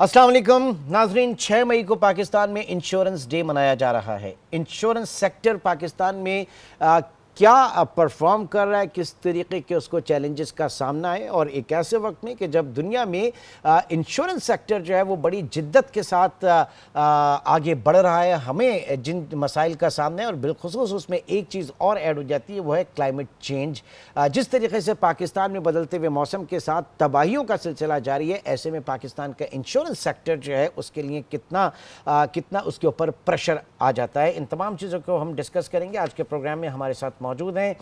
अस्सलाम वालेकुम नाजरीन, 6 मई को पाकिस्तान में इंश्योरेंस डे मनाया जा रहा है। इंश्योरेंस सेक्टर पाकिस्तान में क्या परफॉर्म कर रहा है, किस तरीके के उसको चैलेंजेस का सामना है, और एक ऐसे वक्त में कि जब दुनिया में इंश्योरेंस सेक्टर जो है वो बड़ी जिद्दत के साथ आगे बढ़ रहा है, हमें जिन मसाइल का सामना है और बिलखुसूस उसमें एक चीज़ और ऐड हो जाती है, वो है क्लाइमेट चेंज। जिस तरीके से पाकिस्तान में बदलते हुए मौसम के साथ तबाहियों का सिलसिला जारी है, ऐसे में पाकिस्तान का इंश्योरेंस सेक्टर जो है उसके लिए कितना उसके ऊपर प्रेशर आ जाता है। इन तमाम चीज़ों को हम डिस्कस करेंगे। आज के प्रोग्राम में हमारे साथ मौजूद हैं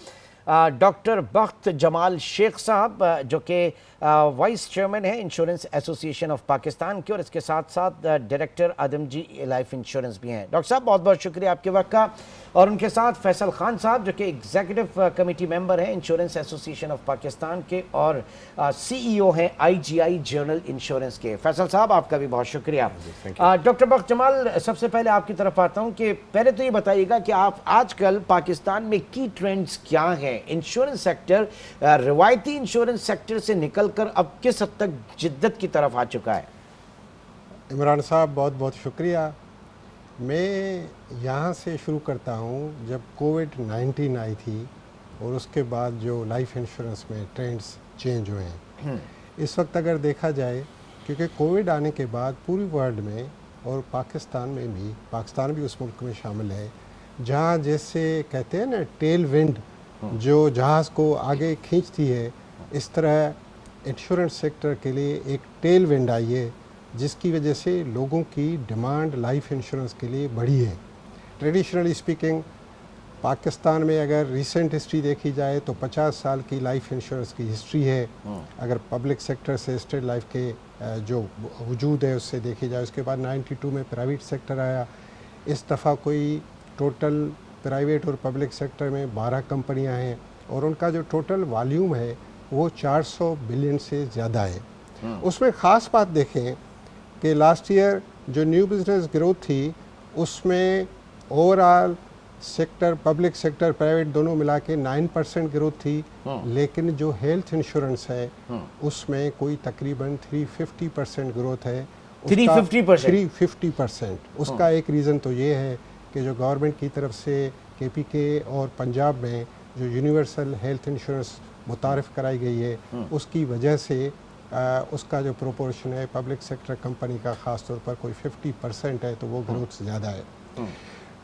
डॉक्टर बख्त जमाल शेख साहब, जो कि वाइस चेयरमैन है इंश्योरेंस एसोसिएशन ऑफ पाकिस्तान के, और इसके साथ साथ डायरेक्टर आदमजी लाइफ इंश्योरेंस भी हैं। डॉक्टर साहब, बहुत बहुत शुक्रिया आपके वक्त का। और उनके साथ फैसल खान साहब, जो कि एग्जीक्यूटिव कमेटी मेंबर हैं इंश्योरेंस एसोसिएशन ऑफ पाकिस्तान के और CEO हैं IGI जनरल इंश्योरेंस के। फैसल साहब, आपका भी बहुत शुक्रिया। डॉक्टर बख्त जमाल, सबसे पहले आपकी तरफ आता हूँ कि पहले तो ये बताइएगा कि आप आजकल पाकिस्तान में की ट्रेंड्स क्या हैं। इंश्योरेंस सेक्टर रिवायती इंश्योरेंस सेक्टर से निकलकर अब किस हद तक जिद्दत की तरफ आ चुका है? इमरान साहब, बहुत बहुत शुक्रिया। मैं यहाँ से शुरू करता हूँ। जब कोविड-19 आई थी और उसके बाद जो लाइफ इंश्योरेंस में ट्रेंड्स चेंज हुए हैं, इस वक्त अगर देखा जाए, क्योंकि कोविड आने के बाद पूरी वर्ल्ड में और पाकिस्तान में भी, पाकिस्तान भी उस मुल्क में शामिल है जहाँ जैसे कहते हैं ना टेल विंड, जो जहाज़ को आगे खींचती है, इस तरह इंश्योरेंस सेक्टर के लिए एक टेल विंड आई है, जिसकी वजह से लोगों की डिमांड लाइफ इंश्योरेंस के लिए बढ़ी है। ट्रेडिशनली स्पीकिंग, पाकिस्तान में अगर रिसेंट हिस्ट्री देखी जाए तो 50 साल की लाइफ इंश्योरेंस की हिस्ट्री है। अगर पब्लिक सेक्टर से स्टेट लाइफ के जो वजूद है उससे देखी जाए, उसके बाद 92 में प्राइवेट सेक्टर आया। इस दफ़ा कोई टोटल प्राइवेट और पब्लिक सेक्टर में 12 कंपनियां हैं और उनका जो टोटल वॉल्यूम है वो 400 बिलियन से ज़्यादा है। उसमें ख़ास बात देखें कि लास्ट ईयर जो न्यू बिज़नेस ग्रोथ थी, उसमें overall sector, public sector, private दोनों मिला के 9% ग्रोथ थी, लेकिन जो हेल्थ इंश्योरेंस है उसमें कोई तकरीबन 350% ग्रोथ है। 350%। उसका एक रीज़न तो ये है कि जो गवर्नमेंट की तरफ से KPK और पंजाब में जो यूनिवर्सल हेल्थ इंश्योरेंस मुतारिफ़ कराई गई है, उसकी वजह से उसका जो प्रोपोर्शन है पब्लिक सेक्टर कंपनी का ख़ास तौर पर कोई 50% है, तो वो ग्रोथ ज़्यादा है।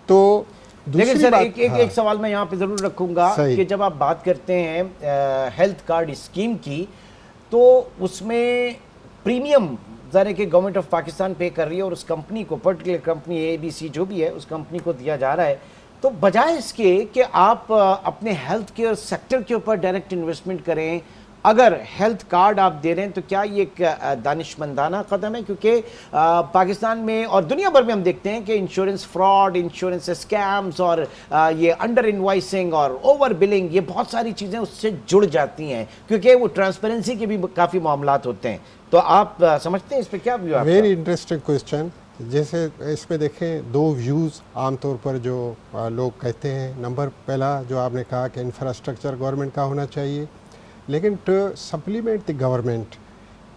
तो लेकिन सर एक सवाल मैं यहाँ पे ज़रूर रखूँगा कि जब आप बात करते हैं हेल्थ कार्ड स्कीम की, तो उसमें प्रीमियम ज़ाहिर है कि गवर्नमेंट ऑफ पाकिस्तान पे कर रही है और उस कंपनी को, पर्टिकुलर कंपनी ABC जो भी है, उस कंपनी को दिया जा रहा है। तो बजाय इसके कि आप अपने हेल्थ केयर सेक्टर के ऊपर डायरेक्ट इन्वेस्टमेंट करें, अगर हेल्थ कार्ड आप दे रहे हैं, तो क्या ये एक दानिशमंदाना कदम है? क्योंकि पाकिस्तान में और दुनिया भर में हम देखते हैं कि इंश्योरेंस फ्रॉड, इंश्योरेंस स्कैम्स और ये अंडर इनवॉइसिंग और ओवर बिलिंग, ये बहुत सारी चीज़ें उससे जुड़ जाती हैं, क्योंकि वो ट्रांसपेरेंसी के भी काफ़ी मामलात होते हैं। तो आप समझते हैं इस पर क्या व्यू है? Very interesting question. जैसे इसमें देखें, दो व्यूज़ आमतौर पर जो लोग कहते हैं। नंबर पहला जो आपने कहा कि इंफ्रास्ट्रक्चर गवर्नमेंट का होना चाहिए, लेकिन to supplement the government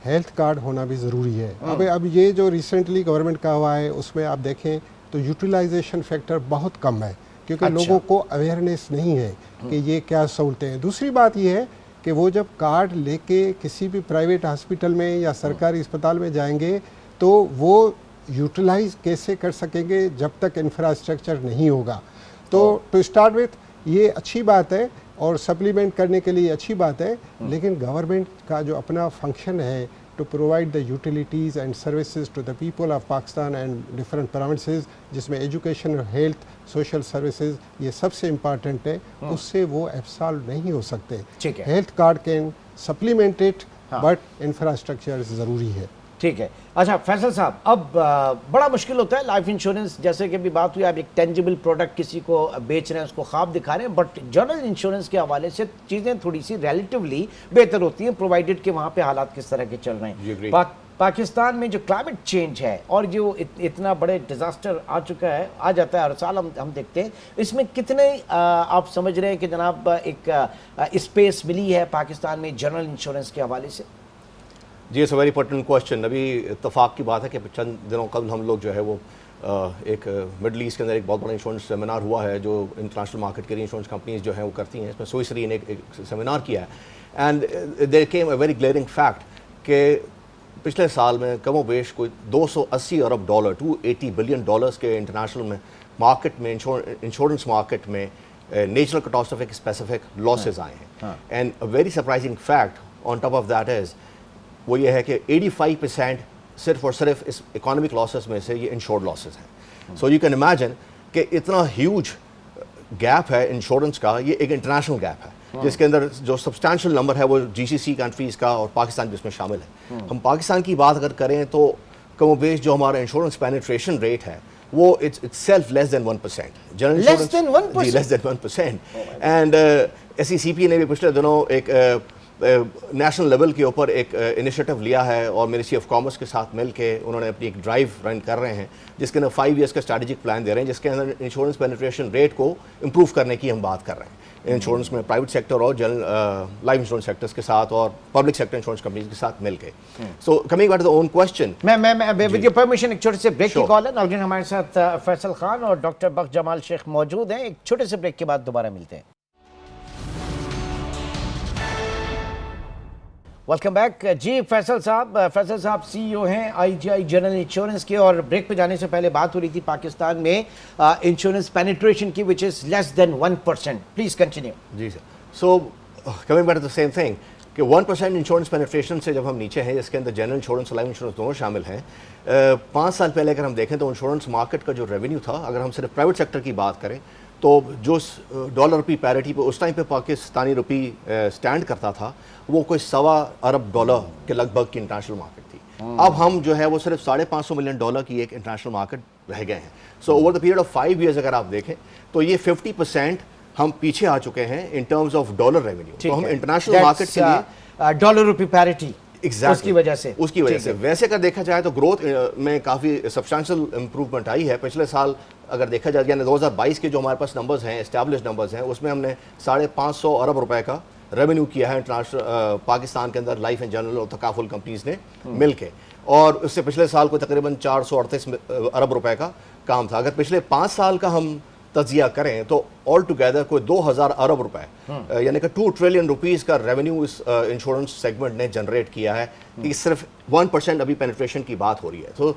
health card होना भी ज़रूरी है। अब ये जो रिसेंटली गवर्नमेंट का हुआ है, उसमें आप देखें तो यूटिलाइजेशन फैक्टर बहुत कम है, क्योंकि लोगों को अवेयरनेस नहीं है कि ये क्या सहूलतें हैं। दूसरी बात ये है कि वो जब कार्ड लेके किसी भी प्राइवेट हॉस्पिटल में या सरकारी अस्पताल में जाएंगे, तो वो यूटिलाइज कैसे कर सकेंगे जब तक इंफ्रास्ट्रक्चर नहीं होगा। तो टू स्टार्ट विथ ये अच्छी बात है और सप्लीमेंट करने के लिए अच्छी बात है, लेकिन गवर्नमेंट का जो अपना फंक्शन है to provide the utilities and services to the people of Pakistan and different provinces, जिसमें एजुकेशन, हेल्थ, सोशल सर्विसेज ये सबसे इम्पॉर्टेंट है, उससे वो एब्सॉल्व नहीं हो सकते। Health card can supplement it, but infrastructure ज़रूरी है। ठीक है। अच्छा फैसल साहब, अब बड़ा मुश्किल होता है लाइफ इंश्योरेंस, जैसे कि अभी बात हुई, आप एक टेंजिबल प्रोडक्ट किसी को बेच रहे हैं, उसको ख्वाब दिखा रहे हैं, बट जनरल इंश्योरेंस के हवाले से चीज़ें थोड़ी सी रिलेटिवली बेहतर होती हैं, प्रोवाइडेड कि वहाँ पे हालात किस तरह के चल रहे हैं। पाकिस्तान में जो क्लाइमेट चेंज है और जो इतना बड़े डिज़ास्टर आ चुका है, आ जाता है हर साल, हम देखते हैं, इसमें कितने आप समझ रहे हैं कि जनाब एक स्पेस मिली है पाकिस्तान में जनरल इंश्योरेंस के हवाले से? جی it's a very important question. ابھی اتفاق کی بات ہے کہ چند دنوں قبل ہم لوگ جو ہے وہ ایک مڈل ایسٹ کے اندر ایک بہت بڑا انشورنس سیمینار ہوا ہے جو انٹرنیشنل مارکیٹ کے لیے انشورنس کمپنیز جو ہیں وہ کرتی ہیں. اس میں سوئس ری نے ایک سیمینار کیا ہے and there came a very glaring fact کہ پچھلے سال میں کم و بیش کوئی $280 ارب $280 بلین کے انٹرنیشنل میں مارکیٹ میں انشورنس مارکیٹ میں نیچرل کٹاسٹرفک اسپیسیفک لاسز آئے ہیں. And a very surprising fact on top of that is وہ یہ ہے کہ 85% صرف اور صرف اس اکانومک لاسز میں سے یہ انشورڈ لاسز ہیں. سو یو کین امیجن کہ اتنا ہیوج گیپ ہے انشورنس کا, یہ ایک انٹرنیشنل گیپ ہے جس کے اندر جو سبسٹانشل نمبر ہے وہ جی سی سی کنٹریز کا اور پاکستان بھی اس میں شامل ہے. ہم پاکستان کی بات اگر کریں تو کم و بیش جو ہمارا انشورنس پینیٹریشن ریٹ ہے وہ itself less than 1%. General Less than 1%? جی less than 1%. And S E C P نے بھی پچھلے دنوں ایک نیشنل لیول کے اوپر ایک انیشیٹو لیا ہے اور منسٹری آف کامرس کے ساتھ مل کے انہوں نے اپنی ایک ڈرائیو رن کر رہے ہیں جس کے اندر 5 ایئرس کا اسٹریٹجک پلان دے رہے ہیں جس کے اندر انشورنس پینیٹریشن ریٹ کو امپروو کرنے کی ہم بات کر رہے ہیں انشورنس میں پرائیویٹ سیکٹر اور جنرل لائف انشورنس سیکٹرز کے ساتھ اور پبلک سیکٹر انشورنس کمپنیز کے ساتھ مل کے. So coming back to the own question, میں ود یور پرمیشن ایک چھوٹے سے بریک کی کال ہے. ناظرین ہمارے ساتھ فیصل خان اور ڈاکٹر بخش جمال شیخ موجود ہیں. ایک چھوٹے سے بریک کے بعد دوبارہ ملتے ہیں. Welcome back. جی فیصل صاحب سی ای او ہیں آئی جی آئی جنرل انشورنس کے, اور بریک پہ جانے سے پہلے بات ہو رہی تھی پاکستان میں انشورنس پینیٹریشن کی which is less than 1%. Please continue. جی sir. So coming back to the same thing کہ 1% انشورنس پینیٹریشن سے جب ہم نیچے ہیں جس کے اندر جنرل انشورنس اور لائف انشورنس دونوں شامل ہیں. 5 سال پہلے اگر ہم دیکھیں تو انشورنس مارکیٹ کا جو ریونیو تھا, اگر ہم صرف پرائیویٹ سیکٹر کی بات کریں تو جو ڈالر روپی پیرٹی پہ اس ٹائم پہ پاکستانی روپی سٹینڈ کرتا تھا وہ کوئی $1.25 ارب کے لگ بھگ کی انٹرنیشنل مارکیٹ تھی. اب ہم جو ہے وہ صرف $550 ملین کی ایک انٹرنیشنل مارکیٹ رہ گئے ہیں. So over the period of 5 years اگر آپ دیکھیں تو یہ 50% ہم پیچھے آ چکے ہیں in terms of dollar revenue. تو ہم انٹرنیشنل مارکیٹ کے لیے ڈالر روپی پیرٹی اس کی وجہ سے ویسے اگر دیکھا جائے تو گروتھ میں کافی سبسٹانشل امپروومنٹ آئی ہے. پچھلے سال اگر دیکھا جائے یعنی 2022 کے جو ہمارے پاس نمبرز ہیں اسٹیبلش نمبرز ہیں اس میں ہم نے $550 ارب کا ریونیو کیا ہے انٹرنیشنل پاکستان کے اندر لائف اینڈ جنرل اور تکافل کمپنیز نے مل کے, اور اس سے پچھلے سال کو تقریباً $438 ارب کا کام تھا. اگر پچھلے 5 سال کا ہم تجزیہ کریں تو آل ٹوگیدر کوئی 2000 ارب یعنی کہ 2 ٹریلین روپیز کا ریونیو اس انشورنس سیگمنٹ نے جنریٹ کیا ہے. کہ صرف 1% ابھی پینیٹریشن کی بات ہو رہی ہے. تو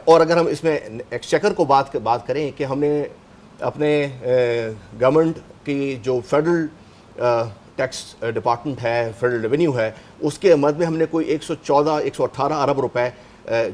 اور اگر ہم اس میں ایکسچیکر کو بات کریں کہ ہم نے اپنے گورنمنٹ کی جو فیڈرل ٹیکس ڈپارٹمنٹ ہے, فیڈرل ریونیو ہے, اس کے مد میں ہم نے کوئی 118 ارب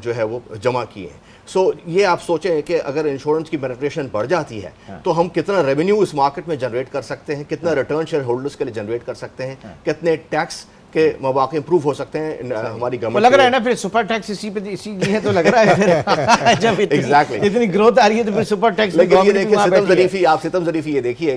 جو ہے وہ جمع کیے ہیں. سو یہ آپ سوچیں کہ اگر انشورنس کی پینیٹریشن بڑھ جاتی ہے تو ہم کتنا ریونیو اس مارکیٹ میں جنریٹ کر سکتے ہیں, کتنا ریٹرن شیئر ہولڈرز کے لیے جنریٹ کر سکتے ہیں, کتنے ٹیکس کے مواقع امپروو ہو سکتے ہیں ہماری گورنمنٹ. لگ رہا ہے نا پھر سپر ٹیکس اسی لیے تو لگ رہا ہے پھر جب اتنی گروتھ آ رہی ہے تو پھر سپر ٹیکس. لیکن یہ دیکھیے ستم ظریفی یہ دیکھیے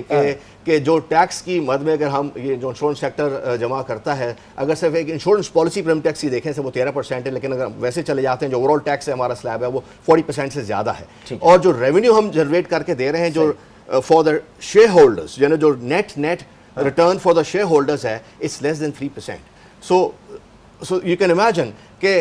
کہ جو ٹیکس کی مد میں اگر ہم یہ جو انشورنس سیکٹر جمع کرتا ہے, اگر صرف ایک انشورنس پالیسی پر ہم ٹیکس ہی دیکھیں وہ 13% ہے, لیکن اگر ویسے چلے جاتے ہیں جو اوور آل ٹیکس ہے ہمارا سلیب ہے وہ 40% سے زیادہ ہے. اور جو ریونیو ہم جنریٹ کر کے دے رہے ہیں جو فار دا شیئر ہولڈرز یعنی جو net return for the share holders ہے it's less than 3%. So you can imagine کہ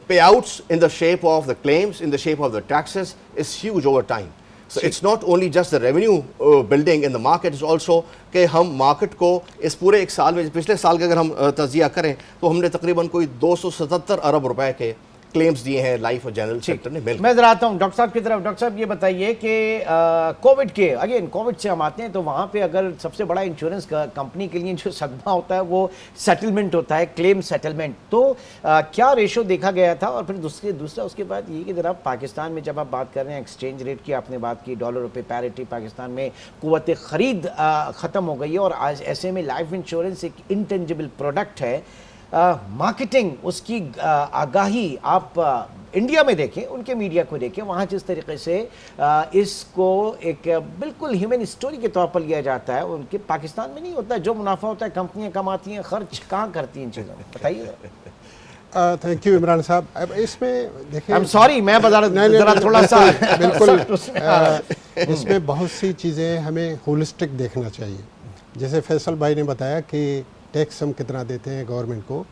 payouts in the shape of the claims, in the shape of the taxes is huge over time. So it's not only just the revenue building in the market, it's also کہ ہم market کو اس پورے ایک سال میں پچھلے سال کا اگر ہم تجزیہ کریں تو ہم نے تقریباً کوئی 277 ارب کے کلیمز دیے ہیں لائف اور جنرل سیکٹر نے مل. میں ذرا آتا ہوں ڈاکٹر صاحب کی طرف. ڈاکٹر صاحب یہ بتائیے کہ کووڈ سے ہم آتے ہیں تو وہاں پہ اگر سب سے بڑا انشورنس کمپنی کے لیے جو صدمہ ہوتا ہے وہ سیٹلمنٹ ہوتا ہے, کلیم سیٹلمنٹ. تو کیا ریشو دیکھا گیا تھا؟ اور پھر دوسرا اس کے بعد یہ کہ ذرا پاکستان میں جب آپ بات کر رہے ہیں ایکسچینج ریٹ کی آپ نے بات کی, ڈالر روپے پیرٹی پاکستان میں قوت خرید ختم ہو گئی ہے, اور آج ایسے میں لائف انشورنس ایک انٹینجیبل پروڈکٹ ہے. مارکیٹنگ اس کی آگاہی آپ انڈیا میں دیکھیں, ان کے میڈیا کو دیکھیں, وہاں جس طریقے سے اس کو ایک بالکل ہیومن اسٹوری کے طور پر لیا جاتا ہے, ان کے پاکستان میں نہیں ہوتا ہے. جو منافع ہوتا ہے کمپنیاں کماتی ہیں, خرچ کہاں کرتی ہیں ان چیزوں میں, بتائیے. تھینک یو عمران صاحب. اب اس میں دیکھیں سوری میں ذرا تھوڑا سا بالکل اس میں بہت سی چیزیں ہمیں ہولسٹک دیکھنا چاہیے. جیسے فیصل بھائی نے بتایا کہ टैक्स हम कितना देते हैं गवर्नमेंट को।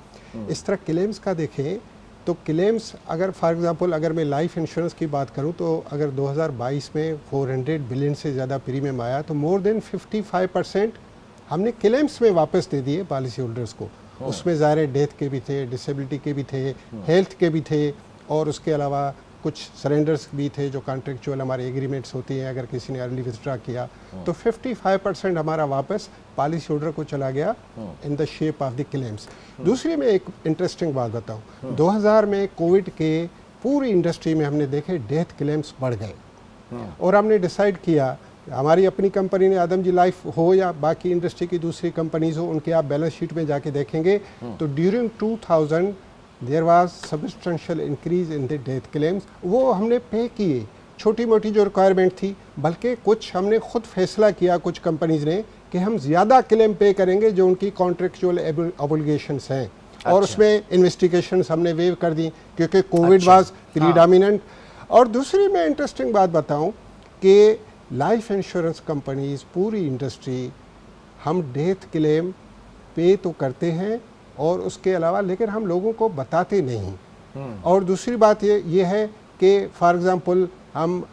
इस तरह क्लेम्स का देखें तो क्लेम्स अगर फॉर एग्जांपल अगर मैं लाइफ इंश्योरेंस की बात करूं तो अगर 2022 में 400 बिलियन से ज़्यादा प्रीमियम आया तो मोर देन 55% हमने क्लेम्स में वापस दे दिए पॉलिसी होल्डर्स को। उसमें ज़ाहिर डेथ के भी थे, डिसेबिलिटी के भी थे, हेल्थ के भी थे, और उसके अलावा कुछ सरेंडर्स भी थे जो कॉन्ट्रेक्चुअल हमारे एग्रीमेंट्स होती हैं। अगर किसी ने अर्ली विथड्रा किया तो 55% हमारा वापस पॉलिसी होल्डर को चला गया in the shape of the claims. दूसरी मैं एक इंटरेस्टिंग बात बताऊं, 2000 में कोविड के पूरी इंडस्ट्री में हमने देखे डेथ क्लेम्स बढ़ गए, और हमने डिसाइड किया, हमारी अपनी कंपनी ने आदम जी लाइफ हो या बाकी इंडस्ट्री की दूसरी कंपनीज हो, उनके आप बैलेंस शीट में जाके देखेंगे तो during 2000 there was substantial increase in the death claims. वो हमने पे किए, छोटी मोटी जो रिक्वायरमेंट थी, बल्कि कुछ हमने खुद फैसला किया कुछ कंपनीज ने कि हम ज़्यादा क्लेम पे करेंगे जो उनकी कॉन्ट्रेक्चुअल ऑब्लिगेशंस हैं, और उसमें इन्वेस्टिगेशंस हमने वेव कर दी क्योंकि कोविड वाज प्रीडोमिनेंट। और दूसरी मैं इंटरेस्टिंग बात बताऊं कि लाइफ इंश्योरेंस कंपनीज पूरी इंडस्ट्री हम डेथ क्लेम पे तो करते हैं और उसके अलावा लेकिन हम लोगों को बताते नहीं। और दूसरी बात ये है कि फॉर एग्ज़ाम्पल हम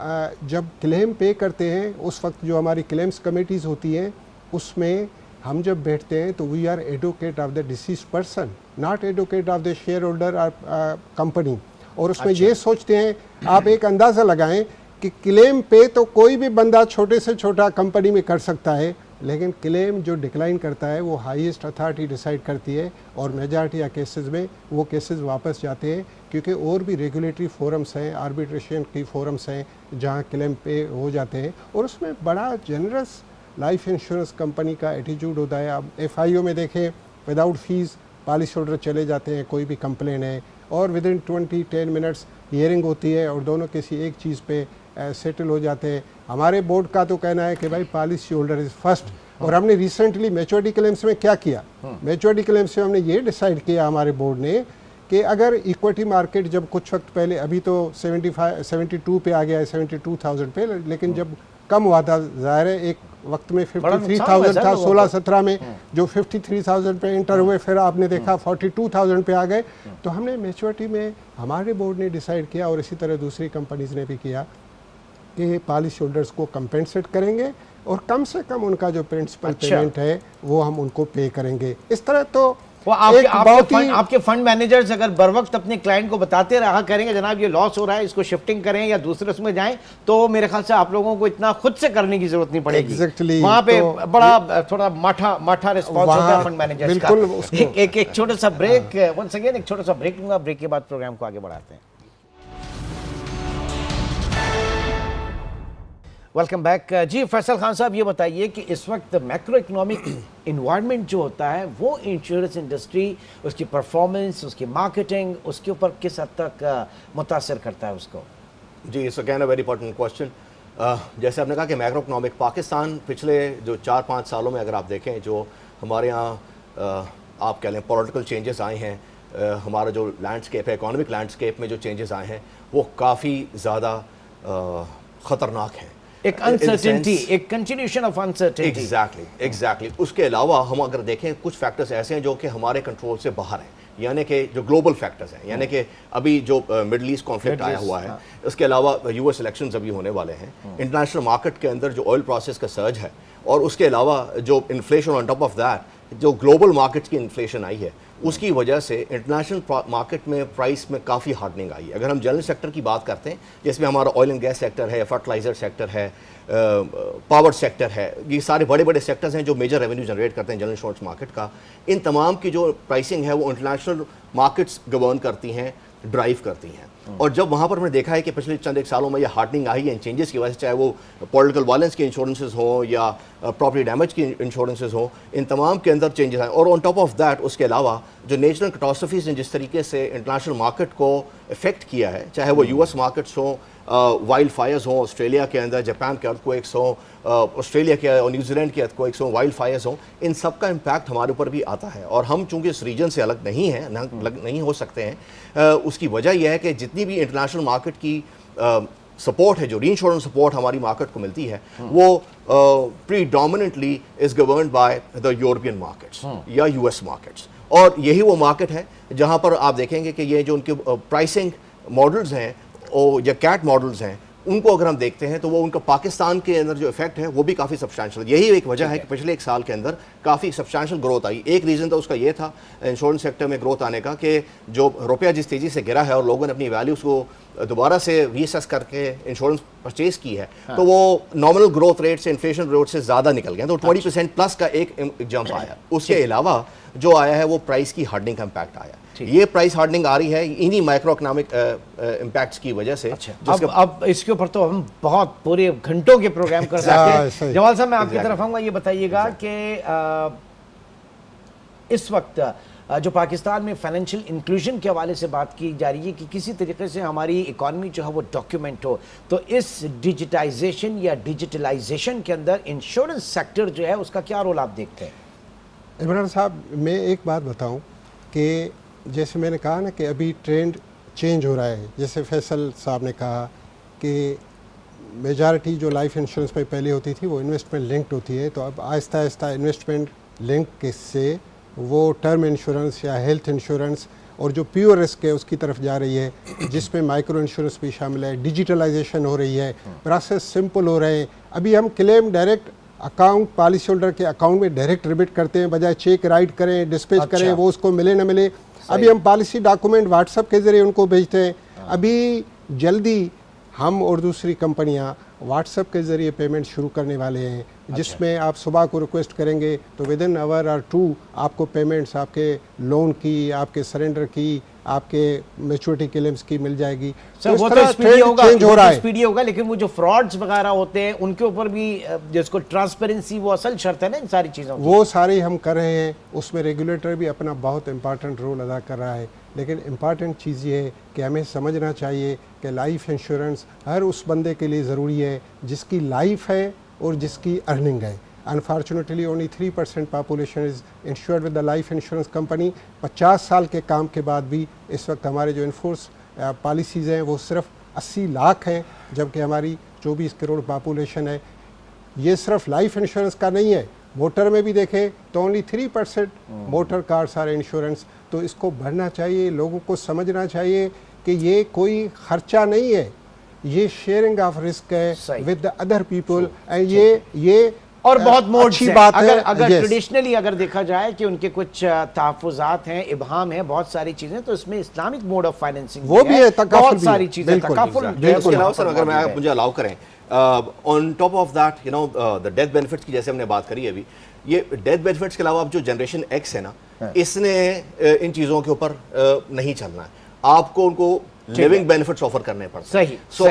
जब क्लेम पे करते हैं उस वक्त जो हमारी क्लेम्स कमेटीज़ होती हैं उसमें हम जब बैठते हैं तो we are advocate of the deceased person, not advocate of the shareholder और कंपनी। और उसमें ये सोचते हैं, आप एक अंदाज़ा लगाएं कि क्लेम पे तो कोई भी बंदा छोटे से छोटा कंपनी में कर सकता है, लेकिन क्लेम जो डिक्लाइन करता है वो हाईएस्ट अथॉरिटी डिसाइड करती है, और मेजॉरिटी या केसेस में वो केसेस वापस जाते हैं क्योंकि और भी रेगुलेटरी फोरम्स हैं, आर्बिट्रेशन की फोरम्स हैं जहां क्लेम पे हो जाते हैं, और उसमें बड़ा जनरस लाइफ इंश्योरेंस कंपनी का एटीट्यूड होता है। अब FIO में देखें, विदाउट फीस पॉलिसी होल्डर चले जाते हैं, कोई भी कंप्लेन है और विद इन 10 मिनट्स हियरिंग होती है और दोनों किसी एक चीज़ पे सेटल हो जाते हैं। हमारे बोर्ड का तो कहना है कि भाई पॉलिसी होल्डर इज़ फर्स्ट। और हमने रिसेंटली मैच्योरिटी क्लेम्स में क्या किया, मैच्योरिटी क्लेम्स में हमने ये डिसाइड किया हमारे बोर्ड ने कि अगर इक्विटी मार्केट जब कुछ वक्त पहले, अभी तो 72 पे आ गया है, 72,000 पे, लेकिन जब कम हुआ था, ज़ाहिर है एक वक्त में 53,000 था 16-17 में, जो 53,000 पे इंटर हुए, फिर आपने देखा 42,000 पे आ गए। तो हमने मैच्योरिटी में हमारे बोर्ड ने डिसाइड किया, और इसी तरह दूसरी कंपनीज ने भी किया, कि पॉलिसी होल्डर्स को कंपेंसेट करेंगे और कम से कम उनका जो प्रिंसिपल पेमेंट है वो हम उनको पे करेंगे। इस तरह तो वो आपके फंड मैनेजर्स अगर बर वक्त अपने क्लाइंट को बताते रहा करेंगे, जनाब ये लॉस हो रहा है, इसको शिफ्टिंग करें या दूसरे उसमें जाएं, तो मेरे ख्याल से आप लोगों को इतना खुद से करने की जरूरत नहीं पड़ेगी। Exactly, वहाँ पे तो बड़ा थोड़ा माठा रिस्पॉन्स होता है फंड मैनेजर्स का। एक छोटा सा ब्रेक, वंस अगेन एक छोटा सा ब्रेक लूंगा, ब्रेक के बाद प्रोग्राम को आगे बढ़ाते हैं। Welcome back. जी फैसल खान साहब, ये बताइए कि इस वक्त मैक्रो इकोनॉमिक इन्वायरमेंट जो होता है वो इंश्योरेंस इंडस्ट्री, उसकी परफॉर्मेंस, उसकी मार्केटिंग, उसके ऊपर किस हद तक मुतासर करता है उसको? जी, it's again a very important question. जैसे आपने कहा कि मैक्रो इकोनॉमिक पाकिस्तान पिछले जो 4-5 सालों में अगर आप देखें, जो हमारे यहाँ आप कह लें पॉलिटिकल चेंजेस आए हैं, हमारा जो लैंडस्केप है, इकोनॉमिक लैंडस्केप में जो चेंजेस आए हैं वो काफ़ी ज़्यादा ख़तरनाक हैं। एक अनसर्टेनिटी, एक कंटिन्यूएशन ऑफ अनसर्टेनिटी। एग्जैक्टली। उसके अलावा हम अगर देखें कुछ फैक्टर्स ऐसे हैं जो कि हमारे कंट्रोल से बाहर हैं, यानी कि जो ग्लोबल फैक्टर्स हैं, यानी कि अभी जो मिडल ईस्ट कॉन्फ्लिक्ट आया हुआ है, उसके अलावा US इलेक्शंस अभी होने वाले हैं, इंटरनेशनल मार्केट के अंदर जो ऑयल प्रोसेस का सर्ज है, और उसके अलावा जो inflation on top of that, जो ग्लोबल मार्केट्स की इन्फ्लेशन आई है, उसकी वजह से इंटरनेशनल मार्केट में प्राइस में काफ़ी हार्डनिंग आई है। अगर हम जनरल सेक्टर की बात करते हैं, जिसमें हमारा ऑयल एंड गैस सेक्टर है, फर्टिलाइज़र सेक्टर है, पावर सेक्टर है, ये सारे बड़े बड़े सेक्टर्स हैं जो मेजर रेवेन्यू जनरेट करते हैं जनरल इंश्योरेंस मार्केट का। इन तमाम की जो प्राइसिंग है वो इंटरनेशनल मार्केट्स गवर्न करती हैं, ड्राइव करती हैं। और जब वहाँ पर हमने देखा है कि पिछले चंद एक सालों में ये हार्डनिंग आई है इन चेंजेस की वजह से, चाहे वो पॉलिटिकल वायलेंस के इंश्योरेंसेस हों या प्रॉपर्टी डैमेज की इंश्योरेंसेस हों, इन तमाम के अंदर चेंजेस आए। और ऑन टॉप ऑफ दैट उसके अलावा जो नेचुरल कैटास्ट्रफीज ने जिस तरीके से इंटरनेशनल मार्केट को इफेक्ट किया है, चाहे वो US मार्केट्स हों, वाइल्ड फायर्स हों ऑस्ट्रेलिया के अंदर, जापान के अर्थक्वेक्स हों, ऑस्ट्रेलिया के और न्यूजीलैंड के अर्थक्वेक्स हों, वाइल्ड फायर्स हों, इन सब का इम्पैक्ट हमारे ऊपर भी आता है। और हम चूँकि इस रीजन से अलग नहीं हैं, नहीं हो सकते हैं, उसकी वजह यह है कि जितनी भी इंटरनेशनल मार्केट की سپورٹ ہے, جو ری انشورنس سپورٹ ہماری مارکیٹ کو ملتی ہے, وہ predominantly is governed by the European markets یا US markets. اور یہی وہ مارکیٹ ہے جہاں پر آپ دیکھیں گے کہ یہ جو ان کے پرائسنگ ماڈلز ہیں یا کیٹ ماڈلز ہیں, ان کو اگر ہم دیکھتے ہیں تو وہ ان کا پاکستان کے اندر جو افیکٹ ہے وہ بھی کافی سبسٹانشل. یہی ایک وجہ ہے کہ پچھلے ایک سال کے اندر کافی سبسٹانشل گروتھ آئی. ایک ریزن تو اس کا یہ تھا انشورنس سیکٹر میں گروتھ آنے کا کہ جو روپیہ جس تیزی سے گرا ہے اور لوگوں نے اپنی ویلیوز کو دوبارہ سے ری اسیس کر کے انشورنس پرچیز کی ہے, تو وہ نارمل گروتھ ریٹ سے انفلیشن ریٹ سے زیادہ نکل گئے, تو 20% پلس کا ایک جمپ آیا. اس کے علاوہ جو آیا ہے وہ پرائس کی ہارڈننگ کا امپیکٹ آیا. یہ پرائس ہارڈننگ آ رہی ہے انہی مائکرو اکنامک امپیکٹس کی وجہ سے. اب اس کے اوپر تو ہم بہت پورے گھنٹوں کے پروگرام کر سکتے ہیں. جمال صاحب میں آپ کی طرف آؤں گا, یہ بتائیے گا کہ اس وقت جو پاکستان میں فائنینشیل انکلوژن کے حوالے سے بات کی جا رہی ہے کہ کسی طریقے سے ہماری اکانومی جو ہے وہ ڈاکیومنٹ ہو, تو اس ڈیجیٹائزیشن یا ڈیجیٹلائزیشن کے اندر انشورنس سیکٹر جو ہے اس کا کیا رول آپ دیکھتے ہیں؟ عمران صاحب, میں ایک بات بتاؤں کہ جیسے میں نے کہا نا کہ ابھی ٹرینڈ چینج ہو رہا ہے. جیسے فیصل صاحب نے کہا کہ میجارٹی جو لائف انشورنس میں پہلے ہوتی تھی وہ انویسٹمنٹ لنکڈ ہوتی ہے, تو اب آہستہ آہستہ انویسٹمنٹ لنک سے وہ ٹرم انشورنس یا ہیلتھ انشورنس اور جو پیور رسک ہے اس کی طرف جا رہی ہے, جس میں مائکرو انشورنس بھی شامل ہے. ڈیجیٹلائزیشن ہو رہی ہے, پروسیس سمپل ہو رہے ہیں. ابھی ہم کلیم ڈائریکٹ اکاؤنٹ پالیسی ہولڈر کے اکاؤنٹ میں ڈائریکٹ ریبٹ کرتے ہیں, بجائے چیک رائٹ کریں, ڈسپیچ کریں, وہ اس کو ملے نہ ملے. ابھی ہم پالیسی ڈاکومنٹ واٹس ایپ کے ذریعے ان کو بھیجتے ہیں. ابھی جلدی ہم اور دوسری کمپنیاں واٹس ایپ کے ذریعے پیمنٹ شروع کرنے والے ہیں, جس میں آپ صبح کو ریکویسٹ کریں گے تو ود ان آور اور 2 آپ کو پیمنٹس آپ کے لون کی, آپ کے سرنڈر کی, آپ کے میچورٹی کلیمز کی مل جائے گی. وہ تو اسپیڈی ہوگا, لیکن وہ جو فراڈز وغیرہ ہوتے ہیں ان کے اوپر بھی جس کو ٹرانسپیرنسی وہ اصل شرط ہے نا ان ساری چیزوں کی, وہ سارے ہم کر رہے ہیں. اس میں ریگولیٹر بھی اپنا بہت امپارٹنٹ رول ادا کر رہا ہے. لیکن امپارٹنٹ چیز یہ ہے کہ ہمیں سمجھنا چاہیے کہ لائف انشورنس ہر اس بندے کے لیے ضروری ہے جس کی لائف ہے اور جس کی ارننگ ہے. Unfortunately, only 3% population is insured with the life insurance company. 50 سال کے کام کے بعد بھی اس وقت ہمارے جو انفورس پالیسیز ہیں وہ صرف 80 لاکھ ہیں, جبکہ ہماری 24 کروڑ پاپولیشن ہے. یہ صرف لائف انشورنس کا نہیں ہے, موٹر میں بھی دیکھیں تو only 3% motor cars are insurance. تو اس کو بڑھنا چاہیے, لوگوں کو سمجھنا چاہیے کہ یہ کوئی خرچہ نہیں ہے, یہ شیئرنگ آف رسک ہے ود دا ادر پیپل. یہ اور بہت موڈ سے اگر ٹریڈیشنلی اگر دیکھا جائے کہ ان کے کچھ تحفظات ہیں, ابہام ہیں, بہت ساری چیزیں, تو اس میں اسلامک موڈ آف فائنینسنگ وہ بھی ہے, بہت ساری چیزیں تکافل. اس کے علاوہ سر اگر میں مجھے الاؤ کریں, on top of that you know the death benefits کی جیسے ہم نے بات کری ابھی, یہ ڈیتھ بینیفٹس کے علاوہ اب جو جنریشن ایکس ہے نا, اس نے ان چیزوں کے اوپر نہیں چلنا ہے. آپ کو ان کو لیونگ بینیفٹس آفر کرنے پڑتے ہیں. سو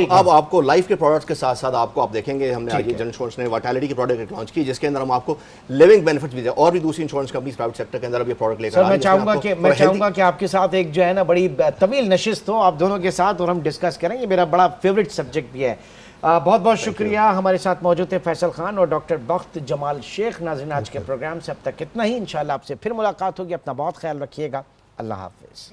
اب آپ کو لائف کے پروڈکٹس کے ساتھ ساتھ آپ کو آپ دیکھیں گے ہم نے آج جنرل انشورنس نے وائٹیلٹی کے پروڈکٹ لانچ کی, جس کے اندر ہم آپ کو لیونگ بینیفٹس بھی دیں, اور بھی دوسری انشورنس کمپنیز پرائیویٹ سیکٹر کے اندر اب یہ پروڈکٹ لے کر آ رہی ہیں. میں چاہوں گا کہ آپ کے ساتھ ایک جو ہے نا بڑی طویل نشست ہو آپ دونوں کے ساتھ, اور ہم ڈسکس کریں. یہ میرا بڑا فیوریٹ سبجیکٹ بھی ہے. بہت بہت شکریہ. ہمارے ساتھ موجود تھے فیصل خان اور ڈاکٹر بخت جمال شیخ. ناظرین آج کے پروگرام سے اب تک اتنا ہی, انشاءاللہ آپ سے پھر ملاقات ہوگی. اپنا بہت خیال رکھیے گا. اللہ حافظ.